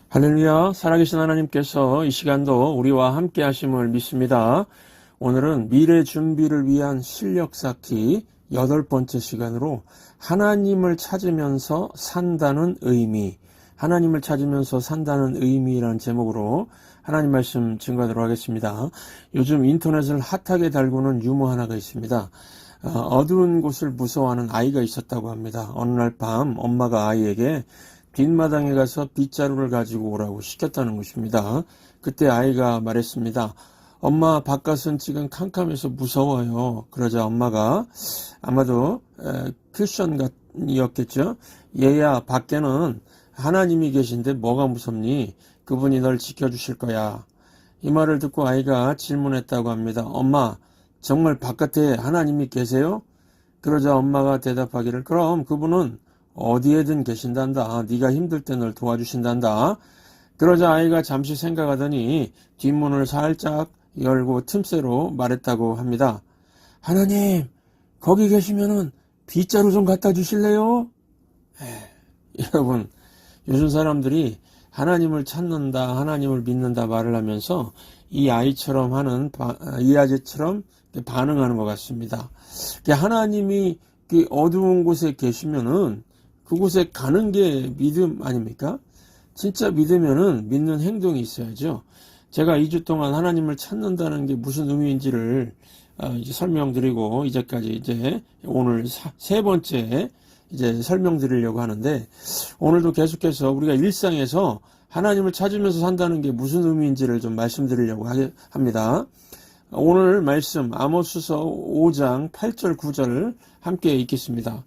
할렐루야, 살아계신 하나님께서 이 시간도 우리와 함께 하심을 믿습니다. 오늘은 미래 준비를 위한 실력 쌓기 8번째 시간으로 하나님을 찾으면서 산다는 의미, 하나님을 찾으면서 산다는 의미라는 제목으로 하나님 말씀 증거하도록 하겠습니다. 요즘 인터넷을 핫하게 달구는 유머 하나가 있습니다. 어두운 곳을 무서워하는 아이가 있었다고 합니다. 어느 날 밤 엄마가 아이에게 뒷마당에 가서 빗자루를 가지고 오라고 시켰다는 것입니다. 그때 아이가 말했습니다. 엄마, 바깥은 지금 캄캄해서 무서워요. 그러자 엄마가 아마도 크리스천이었겠죠. 얘야, 밖에는 하나님이 계신데 뭐가 무섭니? 그분이 널 지켜주실 거야. 이 말을 듣고 아이가 질문했다고 합니다. 엄마, 정말 바깥에 하나님이 계세요? 그러자 엄마가 대답하기를, 그럼 그분은 어디에든 계신단다. 네가 힘들 때 널 도와주신단다. 그러자 아이가 잠시 생각하더니 뒷문을 살짝 열고 틈새로 말했다고 합니다. 하나님, 거기 계시면은 빗자루 좀 갖다 주실래요? 여러분, 요즘 사람들이 하나님을 찾는다, 하나님을 믿는다 말을 하면서 이 아이처럼 이 아재처럼 반응하는 것 같습니다. 하나님이 어두운 곳에 계시면은 그곳에 가는 게 믿음 아닙니까? 진짜 믿으면은 믿는 행동이 있어야죠. 제가 2주 동안 하나님을 찾는다는 게 무슨 의미인지를 이제 설명드리고 이제 오늘 세 번째 이제 설명드리려고 하는데, 오늘도 계속해서 우리가 일상에서 하나님을 찾으면서 산다는 게 무슨 의미인지를 좀 말씀드리려고 합니다. 오늘 말씀 아모스서 5장 8절 9절 함께 읽겠습니다.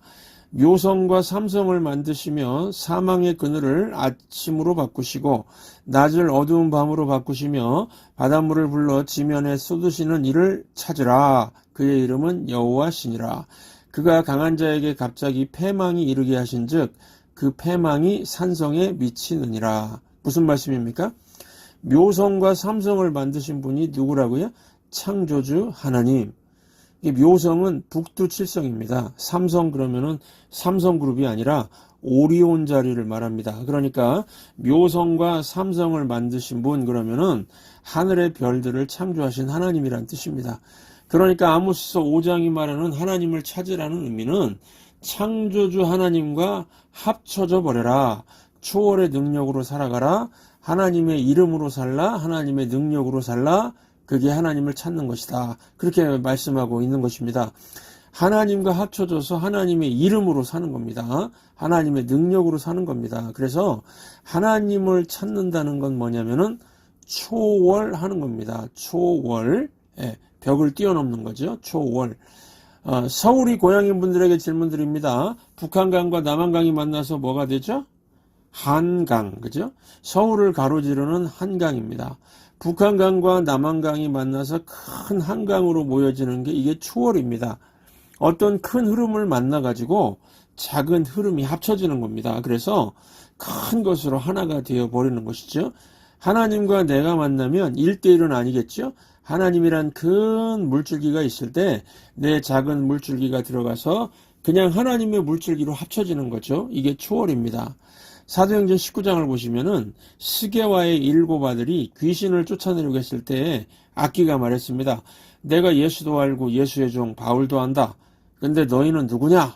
묘성과 삼성을 만드시며 사망의 그늘을 아침으로 바꾸시고 낮을 어두운 밤으로 바꾸시며 바닷물을 불러 지면에 쏟으시는 이를 찾으라. 그의 이름은 여호와시니라. 그가 강한 자에게 갑자기 패망이 이르게 하신즉 그 패망이 산성에 미치느니라. 무슨 말씀입니까? 묘성과 삼성을 만드신 분이 누구라고요? 창조주 하나님. 묘성은 북두칠성입니다. 삼성 그러면은 삼성그룹이 아니라 오리온 자리를 말합니다. 그러니까 묘성과 삼성을 만드신 분 그러면은 하늘의 별들을 창조하신 하나님이란 뜻입니다. 그러니까 아모스서 5장이 말하는 하나님을 찾으라는 의미는 창조주 하나님과 합쳐져 버려라. 초월의 능력으로 살아가라. 하나님의 이름으로 살라. 하나님의 능력으로 살라. 그게 하나님을 찾는 것이다. 그렇게 말씀하고 있는 것입니다. 하나님과 합쳐져서 하나님의 이름으로 사는 겁니다. 하나님의 능력으로 사는 겁니다. 그래서 하나님을 찾는다는 건 뭐냐면은 초월하는 겁니다. 초월. 벽을 뛰어넘는 거죠. 초월. 서울이 고향인 분들에게 질문 드립니다. 북한강과 남한강이 만나서 뭐가 되죠? 한강. 그죠? 서울을 가로지르는 한강입니다. 북한강과 남한강이 만나서 큰 한강으로 모여지는 게 이게 초월입니다. 어떤 큰 흐름을 만나가지고 작은 흐름이 합쳐지는 겁니다. 그래서 큰 것으로 하나가 되어버리는 것이죠. 하나님과 내가 만나면 1대1은 아니겠죠. 하나님이란 큰 물줄기가 있을 때 내 작은 물줄기가 들어가서 그냥 하나님의 물줄기로 합쳐지는 거죠. 이게 초월입니다. 사도행전 19장을 보시면은 스게와의 7 아들이 귀신을 쫓아내려고 했을 때 악기가 말했습니다. 내가 예수도 알고 예수의 종 바울도 안다. 근데 너희는 누구냐?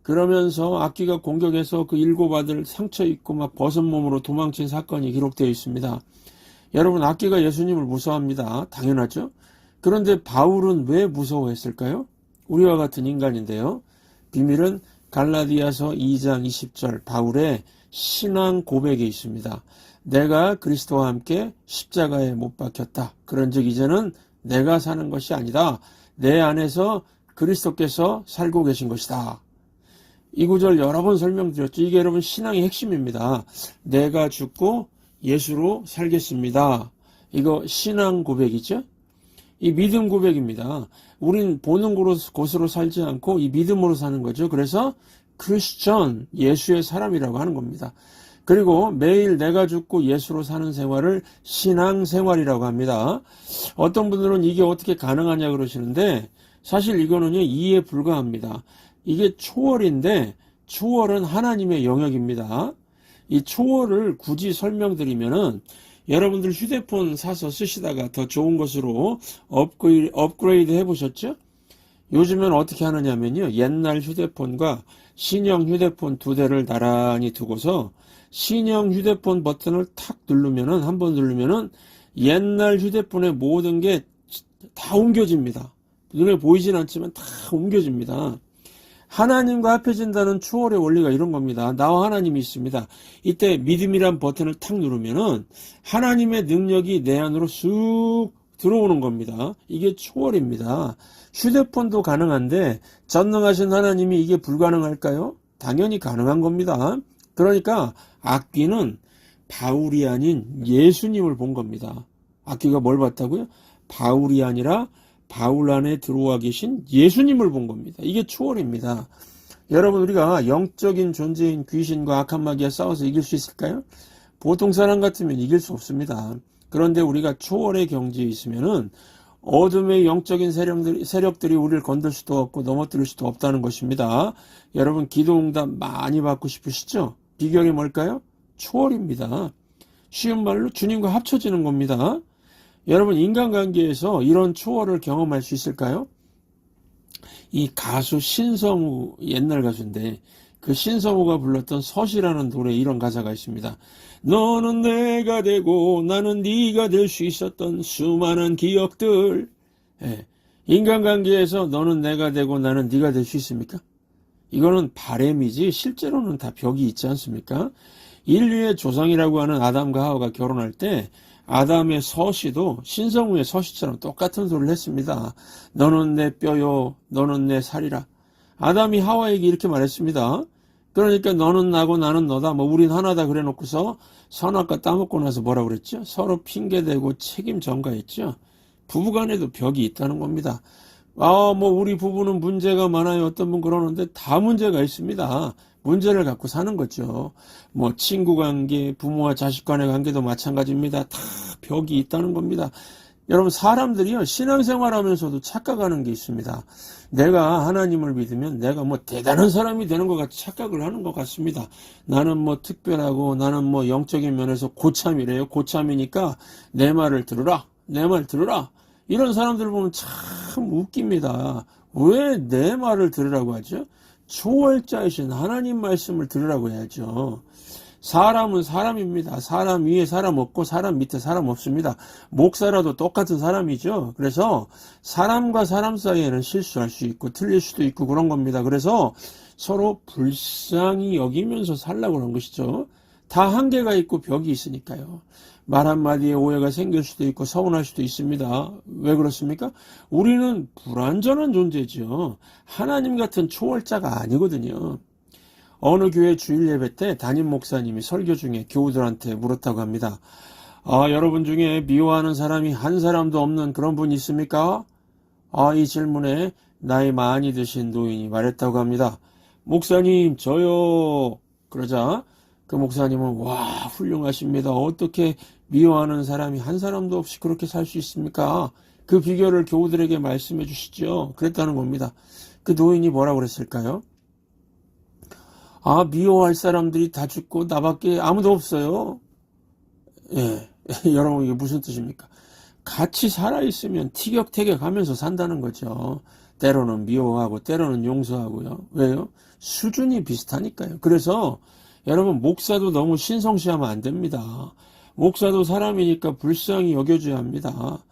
그러면서 악기가 공격해서 그 7 아들 상처 입고 막 벗은 몸으로 도망친 사건이 기록되어 있습니다. 여러분, 악기가 예수님을 무서워합니다. 당연하죠. 그런데 바울은 왜 무서워했을까요? 우리와 같은 인간인데요. 비밀은 갈라디아서 2장 20절 바울의 신앙 고백에 있습니다. 내가 그리스도와 함께 십자가에 못 박혔다. 그런즉 이제는 내가 사는 것이 아니다. 내 안에서 그리스도께서 살고 계신 것이다. 이 구절 여러 번 설명드렸죠. 이게 여러분 신앙의 핵심입니다. 내가 죽고 예수로 살겠습니다. 이거 신앙 고백이죠. 이 믿음 고백입니다. 우린 보는 곳으로 살지 않고 이 믿음으로 사는 거죠. 그래서 크리스천, 예수의 사람이라고 하는 겁니다. 그리고 매일 내가 죽고 예수로 사는 생활을 신앙생활이라고 합니다. 어떤 분들은 이게 어떻게 가능하냐 그러시는데 사실 이거는요 이해에 불과합니다. 이게 초월인데 초월은 하나님의 영역입니다. 이 초월을 굳이 설명드리면은 여러분들 휴대폰 사서 쓰시다가 더 좋은 것으로 업그레이드 해보셨죠? 요즘엔 어떻게 하느냐면요. 옛날 휴대폰과 신형 휴대폰 두 대를 나란히 두고서 신형 휴대폰 버튼을 탁 누르면은, 한번 누르면은 옛날 휴대폰의 모든 게 다 옮겨집니다. 눈에 보이진 않지만 다 옮겨집니다. 하나님과 합해진다는 초월의 원리가 이런 겁니다. 나와 하나님이 있습니다. 이때 믿음이란 버튼을 탁 누르면은 하나님의 능력이 내 안으로 쑥 들어오는 겁니다. 이게 초월입니다. 휴대폰도 가능한데 전능하신 하나님이 이게 불가능할까요? 당연히 가능한 겁니다. 그러니까 악귀는 바울이 아닌 예수님을 본 겁니다. 악귀가 뭘 봤다고요? 바울이 아니라 바울 안에 들어와 계신 예수님을 본 겁니다. 이게 초월입니다. 여러분, 우리가 영적인 존재인 귀신과 악한 마귀와 싸워서 이길 수 있을까요? 보통 사람 같으면 이길 수 없습니다. 그런데 우리가 초월의 경지에 있으면은 어둠의 영적인 세력들이 우리를 건들 수도 없고 넘어뜨릴 수도 없다는 것입니다. 여러분, 기도응답 많이 받고 싶으시죠? 비결이 뭘까요? 초월입니다. 쉬운 말로 주님과 합쳐지는 겁니다. 여러분, 인간관계에서 이런 초월을 경험할 수 있을까요? 이 가수 신성우, 옛날 가수인데 그 신성우가 불렀던 서시라는 노래에 이런 가사가 있습니다. 너는 내가 되고 나는 네가 될 수 있었던 수많은 기억들. 예. 인간관계에서 너는 내가 되고 나는 네가 될 수 있습니까? 이거는 바램이지 실제로는 다 벽이 있지 않습니까? 인류의 조상이라고 하는 아담과 하와가 결혼할 때 아담의 서시도 신성우의 서시처럼 똑같은 소리를 했습니다. 너는 내 뼈요, 너는 내 살이라. 아담이 하와에게 이렇게 말했습니다. 그러니까 너는 나고 나는 너다, 뭐 우린 하나다 그래 놓고서 선악과 따먹고 나서 뭐라 그랬죠? 서로 핑계대고 책임 전가했죠. 부부간에도 벽이 있다는 겁니다. 뭐 우리 부부는 문제가 많아요. 어떤 분 그러는데 다 문제가 있습니다. 문제를 갖고 사는 거죠. 뭐 친구 관계, 부모와 자식 간의 관계도 마찬가지입니다. 다 벽이 있다는 겁니다. 여러분, 사람들이요 신앙생활하면서도 착각하는 게 있습니다. 내가 하나님을 믿으면 내가 뭐 대단한 사람이 되는 것 같이 착각을 하는 것 같습니다. 나는 뭐 특별하고 나는 뭐 영적인 면에서 고참이래요. 고참이니까 내 말을 들으라. 내 말 들으라. 이런 사람들 보면 참 웃깁니다. 왜 내 말을 들으라고 하죠? 초월자이신 하나님 말씀을 들으라고 해야죠. 사람은 사람입니다. 사람 위에 사람 없고 사람 밑에 사람 없습니다. 목사라도 똑같은 사람이죠. 그래서 사람과 사람 사이에는 실수할 수 있고 틀릴 수도 있고 그런 겁니다. 그래서 서로 불쌍히 여기면서 살라고 그런 것이죠. 다 한계가 있고 벽이 있으니까요. 말 한마디에 오해가 생길 수도 있고 서운할 수도 있습니다. 왜 그렇습니까? 우리는 불완전한 존재죠. 하나님 같은 초월자가 아니거든요. 어느 교회 주일 예배 때 담임 목사님이 설교 중에 교우들한테 물었다고 합니다. 여러분 중에 미워하는 사람이 한 사람도 없는 그런 분이 있습니까? 이 질문에 나이 많이 드신 노인이 말했다고 합니다. 목사님, 저요. 그러자 그 목사님은 와, 훌륭하십니다. 어떻게 미워하는 사람이 한 사람도 없이 그렇게 살 수 있습니까? 그 비결을 교우들에게 말씀해 주시죠. 그랬다는 겁니다. 그 노인이 뭐라고 그랬을까요? 미워할 사람들이 다 죽고 나밖에 아무도 없어요. 예, 여러분 이게 무슨 뜻입니까? 같이 살아있으면 티격태격하면서 산다는 거죠. 때로는 미워하고 때로는 용서하고요. 왜요? 수준이 비슷하니까요. 그래서 여러분, 목사도 너무 신성시하면 안 됩니다. 목사도 사람이니까 불쌍히 여겨줘야 합니다.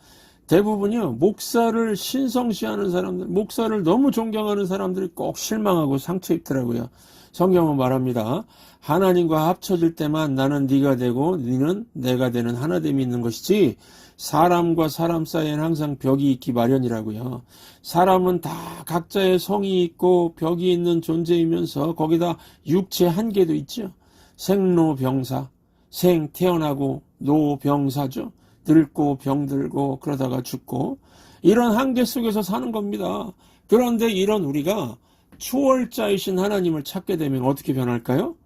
대부분이요, 목사를 신성시하는 사람들, 목사를 너무 존경하는 사람들이 꼭 실망하고 상처 입더라고요. 성경은 말합니다. 하나님과 합쳐질 때만 나는 네가 되고 너는 내가 되는 하나됨이 있는 것이지 사람과 사람 사이에는 항상 벽이 있기 마련이라고요. 사람은 다 각자의 성이 있고 벽이 있는 존재이면서 거기다 육체 한계도 있죠. 생로병사, 생 태어나고 노병사죠. 늙고 병들고 그러다가 죽고 이런 한계 속에서 사는 겁니다. 그런데 이런 우리가 초월자이신 하나님을 찾게 되면 어떻게 변할까요?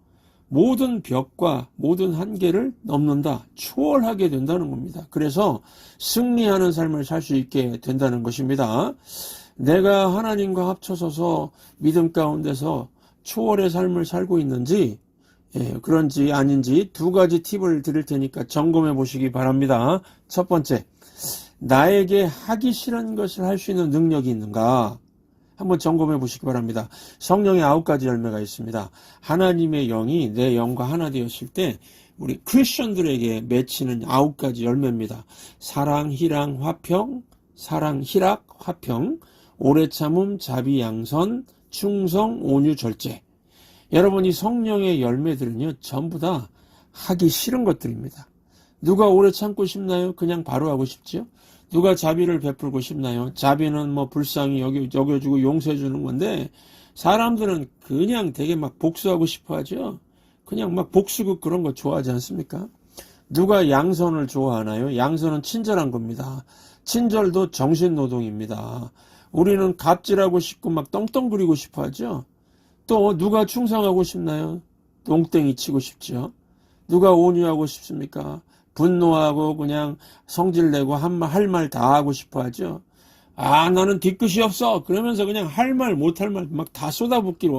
모든 벽과 모든 한계를 넘는다. 초월하게 된다는 겁니다. 그래서 승리하는 삶을 살 수 있게 된다는 것입니다. 내가 하나님과 합쳐서서 믿음 가운데서 초월의 삶을 살고 있는지 그런지 아닌지 두 가지 팁을 드릴 테니까 점검해 보시기 바랍니다. 첫 번째, 나에게 하기 싫은 것을 할 수 있는 능력이 있는가? 한번 점검해 보시기 바랍니다. 성령의 9가지 열매가 있습니다. 하나님의 영이 내 영과 하나 되었을 때 우리 크리스천들에게 맺히는 9가지 열매입니다. 사랑, 희랑, 화평, 사랑, 희락, 화평, 오래 참음, 자비, 양선, 충성, 온유, 절제. 여러분, 이 성령의 열매들은요, 전부 다 하기 싫은 것들입니다. 누가 오래 참고 싶나요? 그냥 바로 하고 싶지요? 누가 자비를 베풀고 싶나요? 자비는 뭐 불쌍히 여겨주고 용서해 주는 건데, 사람들은 그냥 되게 막 복수하고 싶어 하죠? 그냥 막 복수국 그런 거 좋아하지 않습니까? 누가 양선을 좋아하나요? 양선은 친절한 겁니다. 친절도 정신노동입니다. 우리는 갑질하고 싶고 막 떵떵 부리고 싶어 하죠? 또 누가 충성하고 싶나요? 똥땡이 치고 싶죠? 누가 온유하고 싶습니까? 분노하고 그냥 성질내고 할 말 다 하고 싶어 하죠? 나는 뒤끝이 없어! 그러면서 그냥 할 말 못할 말 막 다 쏟아붓기를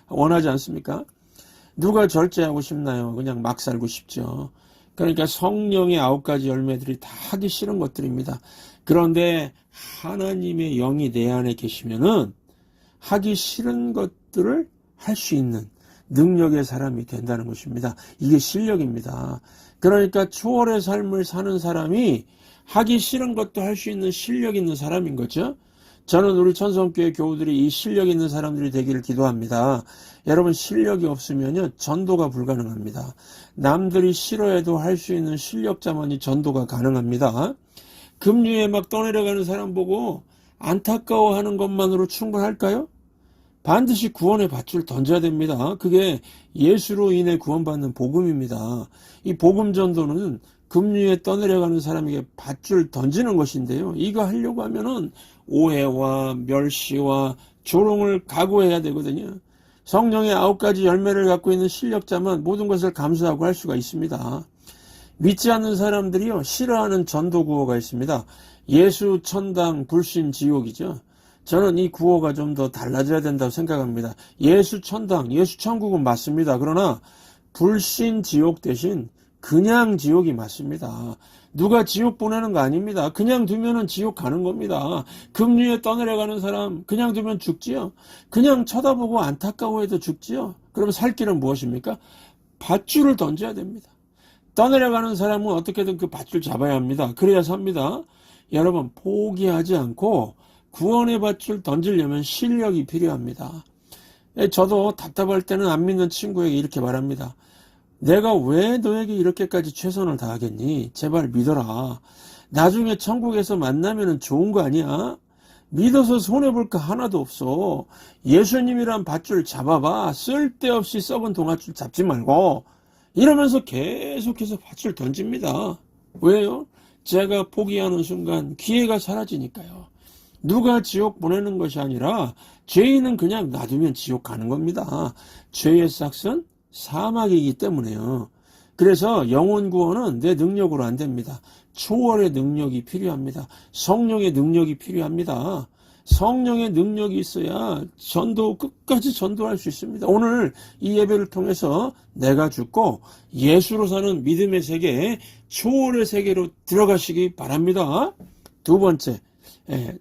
원하지 않습니까? 누가 절제하고 싶나요? 그냥 막 살고 싶죠. 그러니까 성령의 9가지 열매들이 다 하기 싫은 것들입니다. 그런데 하나님의 영이 내 안에 계시면은 하기 싫은 것들을 할 수 있는 능력의 사람이 된다는 것입니다. 이게 실력입니다. 그러니까 초월의 삶을 사는 사람이 하기 싫은 것도 할 수 있는 실력 있는 사람인 거죠. 저는 우리 천성교회 교우들이 이 실력 있는 사람들이 되기를 기도합니다. 여러분, 실력이 없으면요, 전도가 불가능합니다. 남들이 싫어해도 할 수 있는 실력자만이 전도가 가능합니다. 급류에 막 떠내려가는 사람 보고 안타까워하는 것만으로 충분할까요? 반드시 구원의 밧줄 던져야 됩니다. 그게 예수로 인해 구원받는 복음입니다. 이 복음 전도는 급류에 떠내려가는 사람에게 밧줄 던지는 것인데요. 이거 하려고 하면은 오해와 멸시와 조롱을 각오해야 되거든요. 성령의 9가지 열매를 갖고 있는 실력자만 모든 것을 감수하고 할 수가 있습니다. 믿지 않는 사람들이요, 싫어하는 전도 구호가 있습니다. 예수 천당 불신 지옥이죠. 저는 이 구호가 좀 더 달라져야 된다고 생각합니다. 예수 천당, 예수 천국은 맞습니다. 그러나 불신 지옥 대신 그냥 지옥이 맞습니다. 누가 지옥 보내는 거 아닙니다. 그냥 두면은 지옥 가는 겁니다. 급류에 떠내려가는 사람 그냥 두면 죽지요. 그냥 쳐다보고 안타까워해도 죽지요. 그럼 살 길은 무엇입니까? 밧줄을 던져야 됩니다. 떠내려가는 사람은 어떻게든 그 밧줄 잡아야 합니다. 그래야 삽니다. 여러분, 포기하지 않고 구원의 밧줄 던지려면 실력이 필요합니다. 저도 답답할 때는 안 믿는 친구에게 이렇게 말합니다. 내가 왜 너에게 이렇게까지 최선을 다하겠니? 제발 믿어라. 나중에 천국에서 만나면 좋은 거 아니야? 믿어서 손해볼 거 하나도 없어. 예수님이란 밧줄 잡아봐. 쓸데없이 썩은 동아줄 잡지 말고. 이러면서 계속해서 밧줄 던집니다. 왜요? 제가 포기하는 순간 기회가 사라지니까요. 누가 지옥 보내는 것이 아니라 죄인은 그냥 놔두면 지옥 가는 겁니다. 죄의 삭은 사막이기 때문에요. 그래서 영혼 구원은 내 능력으로 안 됩니다. 초월의 능력이 필요합니다. 성령의 능력이 필요합니다. 성령의 능력이 있어야 끝까지 전도할 수 있습니다. 오늘 이 예배를 통해서 내가 죽고 예수로 사는 믿음의 세계, 초월의 세계로 들어가시기 바랍니다. 두 번째,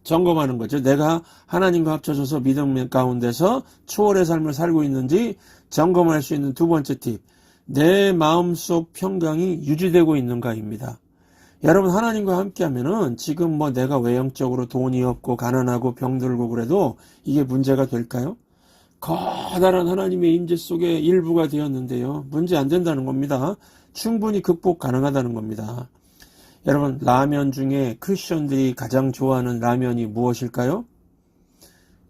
점검하는 거죠. 내가 하나님과 합쳐져서 믿음 가운데서 초월의 삶을 살고 있는지 점검할 수 있는 두 번째 팁. 내 마음속 평강이 유지되고 있는가입니다. 여러분, 하나님과 함께 하면은 지금 내가 외형적으로 돈이 없고 가난하고 병들고 그래도 이게 문제가 될까요? 커다란 하나님의 임재 속에 일부가 되었는데요. 문제 안 된다는 겁니다. 충분히 극복 가능하다는 겁니다. 여러분, 라면 중에 크리스천들이 가장 좋아하는 라면이 무엇일까요?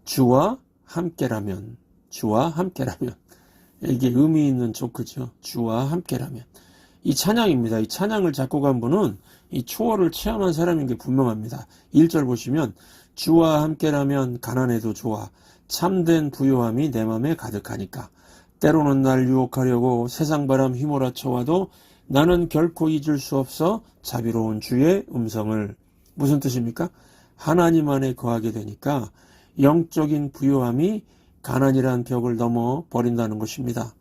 주와 함께라면. 주와 함께라면. 이게 의미 있는 조크죠. 주와 함께라면. 이 찬양입니다. 이 찬양을 작곡한 분은 이 초월을 체험한 사람인 게 분명합니다. 1절 보시면 주와 함께라면 가난해도 좋아. 참된 부요함이 내 맘에 가득하니까. 때로는 날 유혹하려고 세상 바람 휘몰아쳐와도 나는 결코 잊을 수 없어 자비로운 주의 음성을. 무슨 뜻입니까? 하나님 안에 거하게 되니까 영적인 부요함이 가난이란 벽을 넘어 버린다는 것입니다.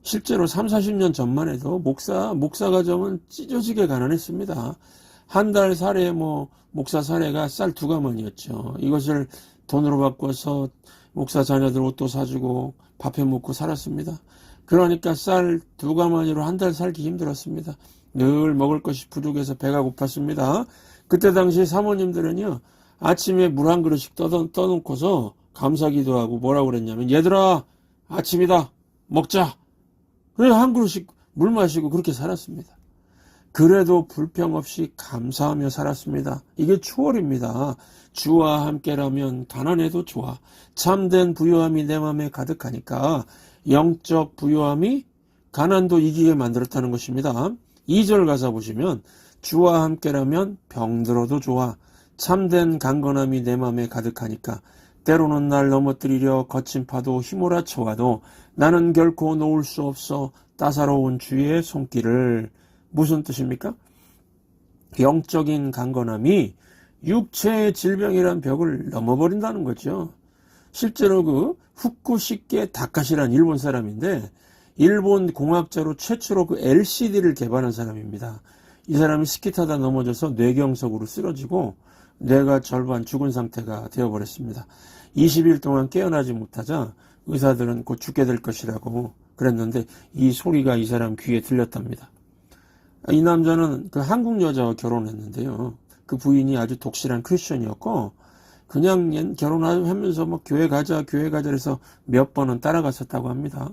실제로 3, 40년 전만 해도 목사 가정은 찢어지게 가난했습니다. 한 달 사례 목사 사례가 쌀 2가마니였죠. 이것을 돈으로 바꿔서 목사 자녀들 옷도 사주고 밥해 먹고 살았습니다. 그러니까 쌀 2가마니로 한 달 살기 힘들었습니다. 늘 먹을 것이 부족해서 배가 고팠습니다. 그때 당시 사모님들은요, 아침에 물 한 그릇씩 떠놓고서 감사기도 하고 뭐라고 그랬냐면, 얘들아, 아침이다, 먹자. 그래, 한 그릇씩 물 마시고 그렇게 살았습니다. 그래도 불평 없이 감사하며 살았습니다. 이게 추월입니다. 주와 함께라면 가난해도 좋아. 참된 부유함이 내 마음에 가득하니까 영적 부유함이 가난도 이기게 만들었다는 것입니다. 2절 가사 보시면 주와 함께라면 병들어도 좋아. 참된 강건함이 내 마음에 가득하니까 때로는 날 넘어뜨리려 거친 파도 휘몰아쳐와도 나는 결코 놓을 수 없어 따사로운 주의 손길을. 무슨 뜻입니까? 영적인 강건함이 육체의 질병이란 벽을 넘어버린다는 거죠. 실제로 그 후쿠시게 다카시란 일본 사람인데, 일본 공학자로 최초로 그 LCD를 개발한 사람입니다. 이 사람이 스키 타다 넘어져서 뇌경색으로 쓰러지고 뇌가 절반 죽은 상태가 되어버렸습니다. 20일 동안 깨어나지 못하자 의사들은 곧 죽게 될 것이라고 그랬는데, 이 소리가 이 사람 귀에 들렸답니다. 이 남자는 그 한국 여자와 결혼했는데요. 그 부인이 아주 독실한 크리스천이었고, 그냥 결혼하면서 교회 가자 해서 몇 번은 따라갔었다고 합니다.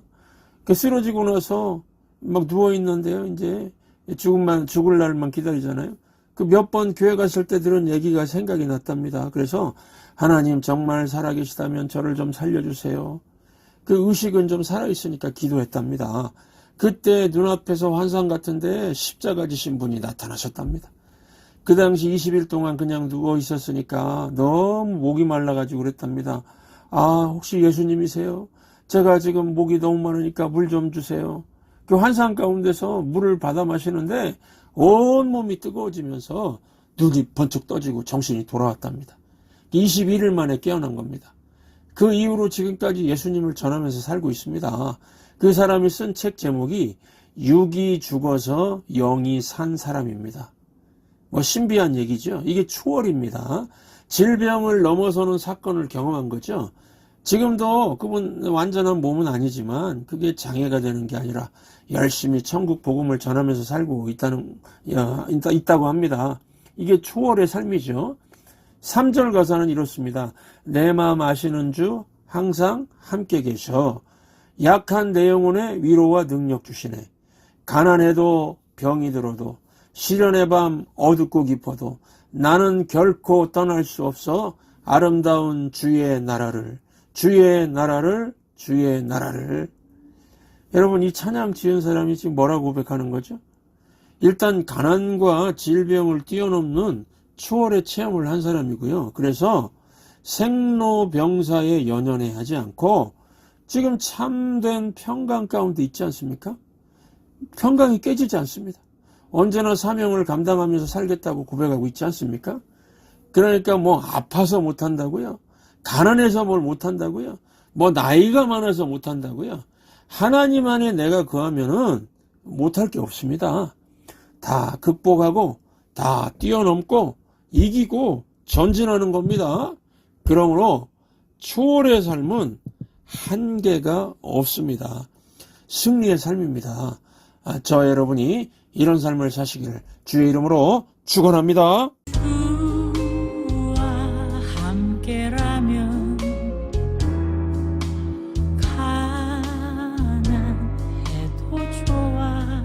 쓰러지고 나서 막 누워있는데요. 이제 죽을 날만 기다리잖아요. 그 몇 번 교회 갔을 때 들은 얘기가 생각이 났답니다. 그래서 하나님 정말 살아계시다면 저를 좀 살려주세요. 그 의식은 좀 살아있으니까 기도했답니다. 그때 눈앞에서 환상 같은데 십자가 지신 분이 나타나셨답니다. 그 당시 20일 동안 그냥 누워 있었으니까 너무 목이 말라가지고 그랬답니다. 아, 혹시 예수님이세요? 제가 지금 목이 너무 마르니까 물 좀 주세요. 그 환상 가운데서 물을 받아 마시는데 온몸이 뜨거워지면서 눈이 번쩍 떠지고 정신이 돌아왔답니다. 21일 만에 깨어난 겁니다. 그 이후로 지금까지 예수님을 전하면서 살고 있습니다. 그 사람이 쓴 책 제목이 육이 죽어서 영이 산 사람입니다. 신비한 얘기죠. 이게 추월입니다. 질병을 넘어서는 사건을 경험한 거죠. 지금도 그분 완전한 몸은 아니지만 그게 장애가 되는 게 아니라 열심히 천국 복음을 전하면서 살고 있다고 합니다. 이게 추월의 삶이죠. 3절 가사는 이렇습니다. 내 마음 아시는 주 항상 함께 계셔. 약한 내 영혼에 위로와 능력 주시네. 가난해도 병이 들어도 시련의 밤 어둡고 깊어도 나는 결코 떠날 수 없어 아름다운 주의 나라를. 여러분, 이 찬양 지은 사람이 지금 뭐라고 고백하는 거죠? 일단 가난과 질병을 뛰어넘는 추월의 체험을 한 사람이고요. 그래서 생로병사에 연연해 하지 않고 지금 참된 평강 가운데 있지 않습니까? 평강이 깨지지 않습니다. 언제나 사명을 감당하면서 살겠다고 고백하고 있지 않습니까? 그러니까 아파서 못한다고요? 가난해서 뭘 못한다고요? 나이가 많아서 못한다고요? 하나님 안에 내가 거하면은 못할 게 없습니다. 다 극복하고 다 뛰어넘고 이기고 전진하는 겁니다. 그러므로 추월의 삶은 한계가 없습니다. 승리의 삶입니다. 저 여러분이 이런 삶을 사시기를 주의 이름으로 축원합니다. 주와 함께라면 가난해도 좋아.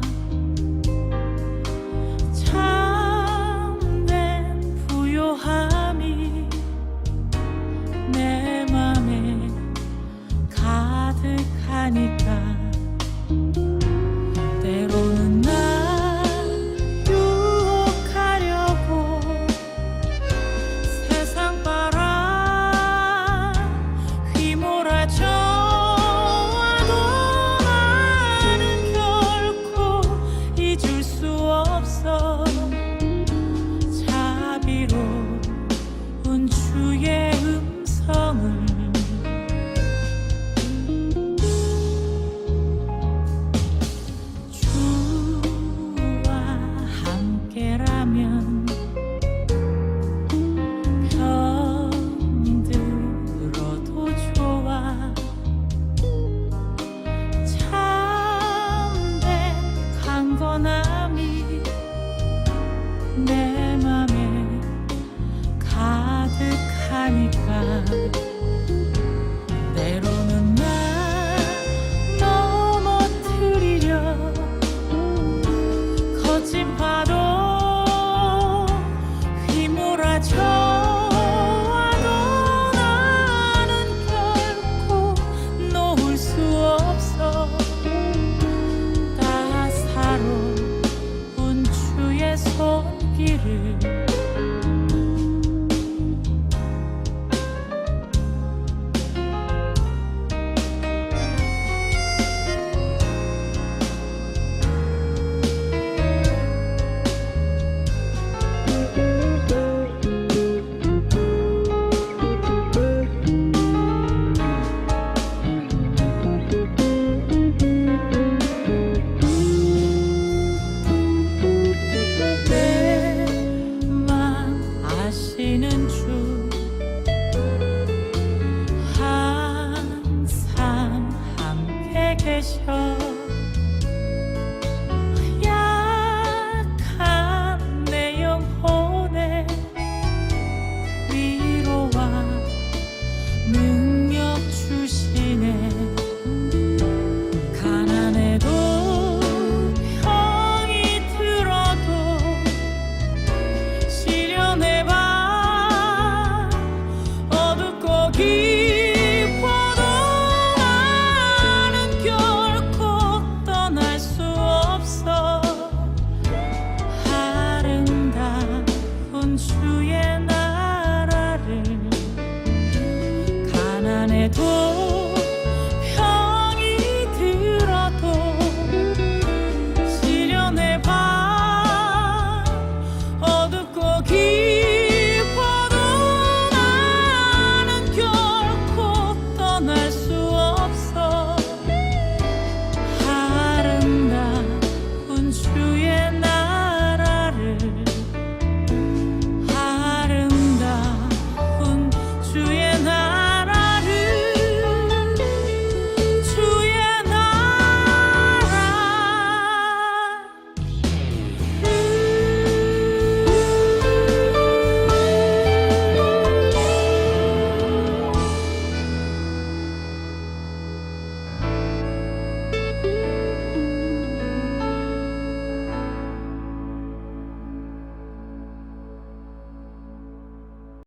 참된 부요함이 내 맘에 가득하니까 때로는 날 유혹하려고 파도 휘몰아쳐 와도 나는 결코 놓을 수 없어. 따사로운 주의 손길을 내 맘 아시는 주 항상 함께 계셔. 약한 내 영혼에 위로와 능력 주시네. 가난해도 병이 들어도 시련해봐 어둡고 깊어도 나는 결코 떠날 수 없어. 아름다운 주의 나라를 가난해도